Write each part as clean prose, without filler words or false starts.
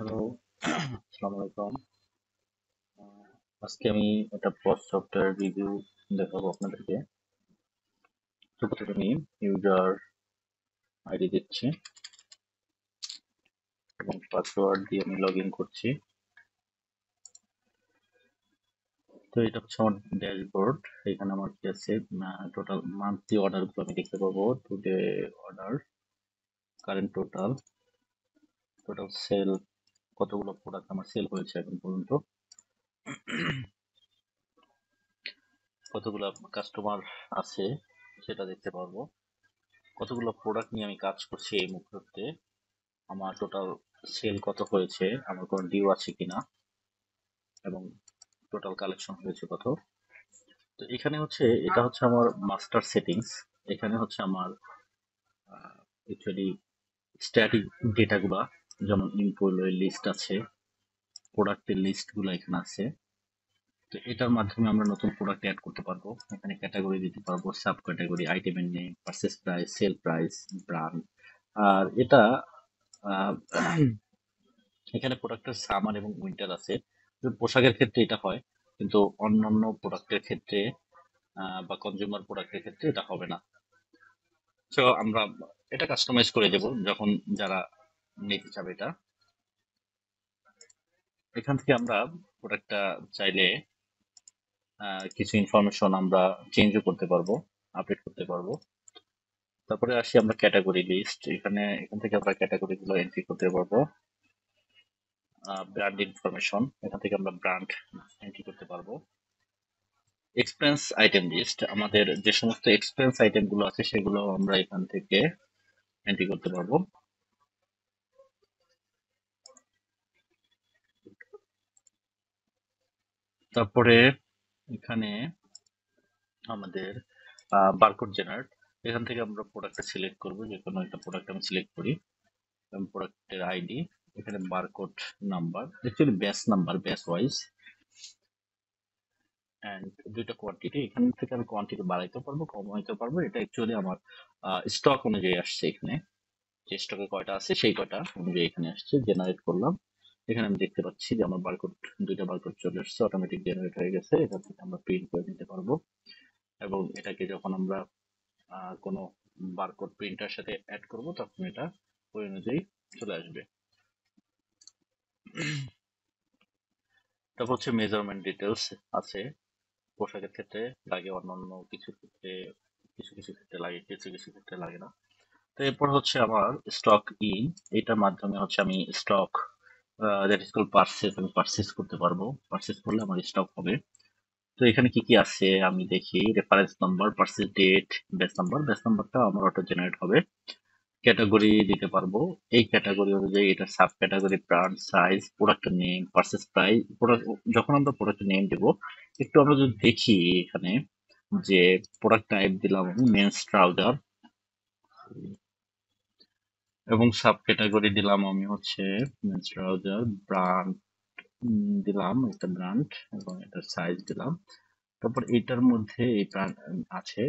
Hello, আসসালামু আলাইকুম। আজকে আমি একটা পোস্ট সফটওয়্যার রিভিউ দেখাবো আপনাদেরকে। তো প্রথমে আমি ইউজার আইডি দিচ্ছি এবং পাসওয়ার্ড দিয়ে আমি লগ ইন করছি। তো এটা হচ্ছে আমার ড্যাশবোর্ড। এখানে আমার কি আছে, টোটাল মান্থলি অর্ডার গুলো আমি দেখতে পাবো। Today order, current total, total sell, কতগুলো প্রোডাক্ট আমার সেল হয়েছে এখন পর্যন্ত, কতগুলো কাস্টমার আছে সেটা দেখতে পারবো, কতগুলো প্রোডাক্ট নিয়ে আমি কাজ করছি এই মুহূর্তে, আমার টোটাল সেল কত হয়েছে, আমার কোনো ডিউ আছে কিনা, এবং টোটাল কালেকশন হয়েছে কত। তো এখানে হচ্ছে, এটা হচ্ছে আমার মাস্টার সেটিংস। এখানে হচ্ছে আমার অ্যাকচুয়ালি স্ট্যাটিক ডেটাগুলা, যেমন এমপ্লয়ি লিস্ট আছে, প্রোডাক্টের লিস্টগুলো এখানে আছে। তো এটার মাধ্যমে আমরা নতুন প্রোডাক্ট অ্যাড করতে পারবো। এখানে ক্যাটাগরি দিতে পারবো, সাব ক্যাটাগরি, আইটেমের name, purchase price, sale price, brand. আর এটা আহ, এখানে প্রোডাক্টের সামার এবং উইন্টার আছে। তো পোশাকের ক্ষেত্রে এটা হয়, কিন্তু অন্যান্য প্রোডাক্টের ক্ষেত্রে বা কনজিউমার প্রোডাক্টের ক্ষেত্রে এটা হবে না। তো আমরা এটা কাস্টমাইজ করে দেব যখন যারা নিতে চাবে এটা। এখান থেকে আমরা প্রোডাক্টটা চাইলে কিছু ইনফরমেশন আমরা চেঞ্জও করতে পারবো, আপডেট করতে পারবো। তারপরে আসি আমরা ক্যাটাগরি লিস্ট। এখান থেকে আমরা ক্যাটাগরি গুলো এন্ট্রি করতে পারবো। ব্র্যান্ড ইনফরমেশন, এখান থেকে আমরা ব্র্যান্ড এন্ট্রি করতে পারবো। এক্সপেন্স আইটেম লিস্ট, আমাদের যে সমস্ত এক্সপেন্স আইটেম গুলো আছে সেগুলো আমরা এখান থেকে এন্ট্রি করতে পারবো। তারপরে এখানে আমাদের বারকোড জেনারেট, এখান থেকে আমরা প্রোডাক্টটা সিলেক্ট করব, যে কোনো একটা প্রোডাক্ট আমি সিলেক্ট করি এবং প্রোডাক্টের আইডি, এখানে barcode number, actually batch number, batch wise, and দুইটা কোয়ান্টিটি। এখান থেকে আমি কোয়ান্টিটি বাড়াইতে পারবো, কমাইতে পারবো। এটা অ্যাকচুয়ালি আমার স্টক অনুযায়ী আসছে। এখানে যে স্টকে কয়টা আছে সেই কয়টা অনুযায়ী এখানে আসছে, জেনারেট করলাম। এখানে আমি দেখতে পাচ্ছি যে আমার বারকোড, দুইটা বারকোড চলে আসছে, অটোমেটিক জেনারেট হয়ে গেছে। এখান থেকে আমরা প্রিন্ট করে নিতে পারবো এবং এটাকে যখন আমরা কোনো বারকোড প্রিন্টার সাথে অ্যাড করব তখন এটা ওই অনুযায়ী চলে আসবে। তারপর হচ্ছে মেজারমেন্ট ডিটেলস আছে, পোশাকের ক্ষেত্রে লাগে, অন্যান্য কিছু ক্ষেত্রে, কিছু কিছু ক্ষেত্রে লাগে, কিছু কিছু ক্ষেত্রে লাগে না। তো এরপর হচ্ছে আমার স্টক ইন, এটার মাধ্যমে হচ্ছে আমি stock, that is call purchase, আমি পারচেজ করতে পারবো। পারচেজ করলে আমার স্টক হবে। তো এখানে কি কি আছে আমি দেখি, reference number, purchase date, batch number. ব্যাচ নাম্বারটা আমার অটো জেনারেট হবে। ক্যাটাগরি দিতে পারবো, এই ক্যাটাগরি অনুযায়ী এটা সাব ক্যাটাগরি, ব্র্যান্ড, সাইজ, প্রোডাক্টের নেম, পারচেজ প্রাইস। প্রোডাক্ট, যখন আমরা প্রোডাক্টের নেম দেবো, একটু আমরা যদি দেখি এখানে যে প্রোডাক্ট টাইপ দিলাম আমি মেন্স ট্রাউজার এবং সাব ক্যাটাগরি দিলাম আমি হচ্ছে মেন্স ট্রাউজার, ব্র্যান্ড দিলাম একটা ব্র্যান্ড এবং এটার সাইজ দিলাম। তারপর এটার মধ্যে এই brand আছে,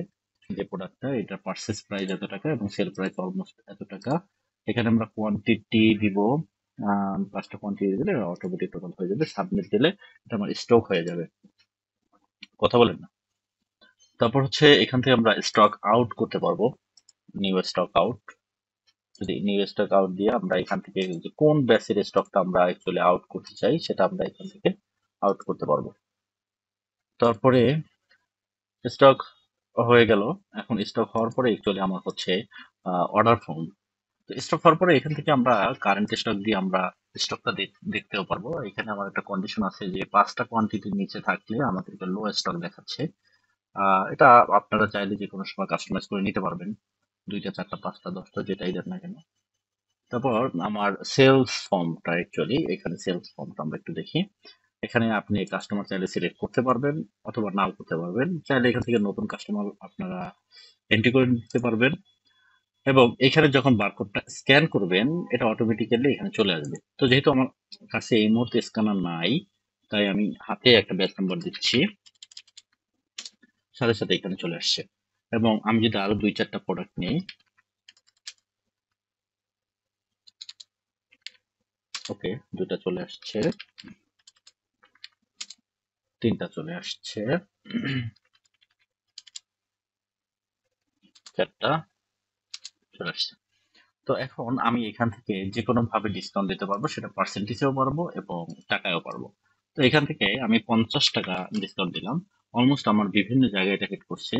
যে প্রোডাক্টটা, এটা পারচেজ প্রাইস এত টাকা এবং সেল প্রাইস অলমোস্ট এত টাকা। এখানে আমরা কোয়ান্টিটি দিব, 5টা কোয়ান্টিটি দিলে অটোমেটিক টোটাল হয়ে যাবে। সাবমিট দিলে এটা আমার স্টক হয়ে যাবে। কথা বলেন না। তারপর হচ্ছে এখান থেকে আমরা স্টক আউট করতে পারবো, নিউ স্টক আউট। যদি নিউ স্টক আউট দিয়ে আমরা এখান থেকে যে কোন ব্যাচের স্টকটা আমরা অ্যাকচুয়ালি আউট করতে চাই সেটা আমরা এখান থেকে আউট করতে পারবো। তারপরে স্টক হয়ে গেল। এখন স্টক হওয়ার পরে অ্যাকচুয়ালি আমার হচ্ছে অর্ডার ফর্ম। তো স্টক হওয়ার পরে এখান থেকে আমরা কারেন্ট স্টক দিয়ে আমরা স্টকটা দেখতেও পারবো। এখানে আমার একটা কন্ডিশন আছে যে 5টা কোয়ান্টিটির নিচে থাকলে আমাদেরকে লো স্টক দেখাচ্ছে। এটা আপনারা চাইলে যে কোনো সময় কাস্টমাইজ করে নিতে পারবেন, 2টা 4টা 5টা 10টা যেটাই দেন না কেন। তারপর আমার সেলস ফর্মটা, অ্যাকচুয়ালি এখানে সেলস ফর্মটা আমরা একটু দেখি। এখানে আপনি কাস্টমার চাইলে সিলেক্ট করতে পারবেন অথবা নাও করতে পারবেন। চাইলে এখান থেকে নতুন কাস্টমার আপনারা এন্ট্রি করে নিতে পারবেন এবং এখানে যখন বারকোডটা স্ক্যান করবেন এটা অটোমেটিক্যালি এখানে চলে আসবে। তো যেহেতু আমার কাছে এই মুহূর্তে স্ক্যানার নাই, তাই আমি হাতে একটা ব্যাচ নাম্বার দিচ্ছি, সাথে সাথে এখানে চলে আসছে। এবং আমি যদি আরো 2-4টা প্রোডাক্ট নিই, ওকে, দুটা চলে আসছে, তিনটা চলে আসছে, চারটা চলে আসছে। তো এখন আমি এখান থেকে যে কোনো ভাবে ডিসকাউন্ট দিতে পারবো, সেটা পার্সেন্টেজেও পারবো এবং টাকায়ও পারবো। তো এখান থেকে আমি 50 টাকা ডিসকাউন্ট দিলাম। অলমোস্ট আমার বিভিন্ন জায়গায় এটা হিট করছে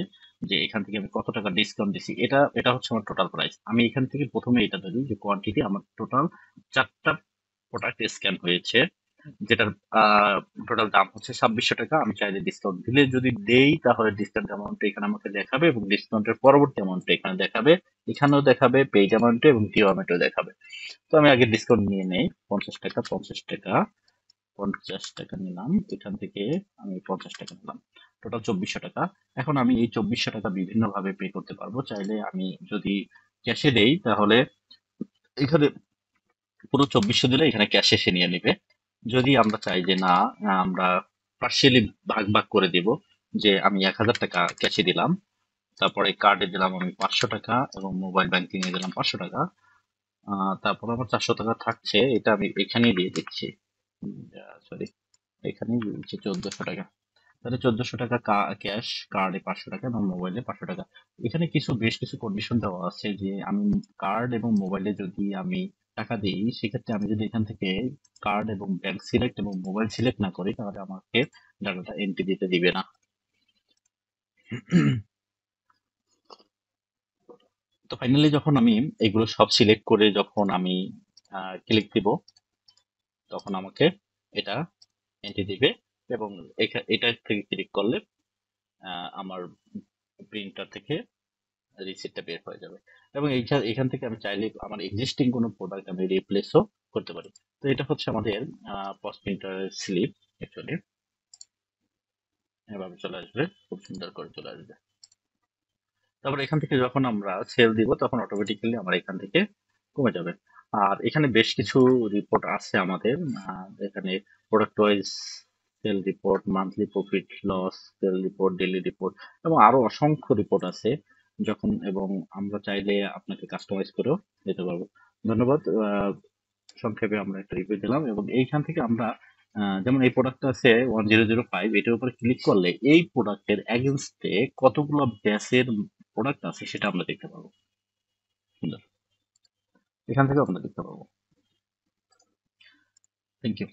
যে এখান থেকে আমি কত টাকা ডিসকাউন্ট দিছি। এটা এটা হচ্ছে আমার টোটাল প্রাইস। আমি এখান থেকে প্রথমে এটা ধরি যে কোয়ান্টিটি আমার টোটাল 4টা প্রোডাক্ট স্ক্যান হয়েছে, যেটার টোটাল দাম হচ্ছে 2600 টাকা। আমি চাইলে ডিসকাউন্ট দিলে যদি দেই, তাহলে ডিসকাউন্ট অ্যামাউন্ট এখানে আমাকে দেখাবে এবং ডিসকাউন্টের পরবর্তী অ্যামাউন্ট এখানে দেখাবে, এখানেও দেখাবে, পেজ অ্যামাউন্টে এবং ডিও অ্যামাউন্টেও দেখাবে। তো আমি আগে ডিসকাউন্ট নিয়ে নেই 50 টাকা, 50 টাকা, 50 টাকা নিলাম। এখান থেকে আমি 50 টাকা নিলাম, টোটাল 2400 টাকা। এখন আমি এই 2400 টাকা বিভিন্ন ভাবে পে করতে পারবো। চাইলে আমি যদি ক্যাশে দেই, তাহলে এখানে পুরো 2400 দিলে এখানে ক্যাশ এসে নিয়ে নিবে। যদি আমরা চাই যে না, আমরা পার্সিয়ালি ভাগ ভাগ করে দিব, যে আমি 1000 টাকা ক্যাশে দিলাম, তারপরে কার্ডে দিলাম আমি 500 টাকা এবং মোবাইল ব্যাংকিং এ দিলাম 500 টাকা, তারপর আমার 400 টাকা থাকছে, এটা আমি এখানেই দিয়ে দিচ্ছি। সরি, এখানেই দিয়ে দিচ্ছি 1400 টাকা। তাহলে 1400 টাকা ক্যাশ, কার্ডে 500 টাকা এবং মোবাইলে 500 টাকা। এখানে বেশ কিছু কন্ডিশন দেওয়া আছে যে আমি কার্ড এবং মোবাইলে যদি আমি টাকা দিই, সেক্ষেত্রে আমি যদি এখান থেকে কার্ড এবং ব্যাংক সিলেক্ট এবং মোবাইল সিলেক্ট না করি, তাহলে আমাকে ডাটাটা এন্ট্রি দিতে দিবে না। তো ফাইনালি যখন আমি এগুলো সব সিলেক্ট করে যখন আমি ক্লিক দিব, তখন আমাকে এটা এন্ট্রি দিবে এবং এটা থেকে ক্লিক করলে আমার প্রিন্টার থেকে রিসিপ্টটা বের হয়ে যাবে। এবং এখান থেকে আমি চাইলে আমার এক্সিস্টিং কোনো প্রোডাক্ট আমি রিপ্লেসও করতে পারি। তো এটা হচ্ছে আমাদের পস প্রিন্টারের স্লিপ। অ্যাকচুয়ালি এভাবে চলে আসবে, খুব সুন্দর করে চলে আসবে। তারপর এখান থেকে যখন আমরা সেল দিব, তখন অটোমেটিক্যালি আমার এখান থেকে কমে যাবে। আর এখানে বেশ কিছু রিপোর্ট আছে আমাদের। এখানে product wise sale report, monthly profit loss, sale report, daily report এবং আরো অসংখ্য রিপোর্ট আছে। এবং আমরা চাইলে আপনাকে কাস্টমাইজ করেও দিতে পারবো। ধন্যবাদ। সংক্ষেপে আমরা একটা রিভিউ দিলাম এবং এইখান থেকে আমরা যেমন এই প্রোডাক্টটা আছে 1005, এটার উপরে ক্লিক করলে এই প্রোডাক্টের এগেনস্টে কতগুলো ব্যাচের প্রোডাক্ট আছে সেটা আমরা দেখতে পাবো। সুন্দর, এখান থেকে আমরা দেখতে পাবো। Thank you.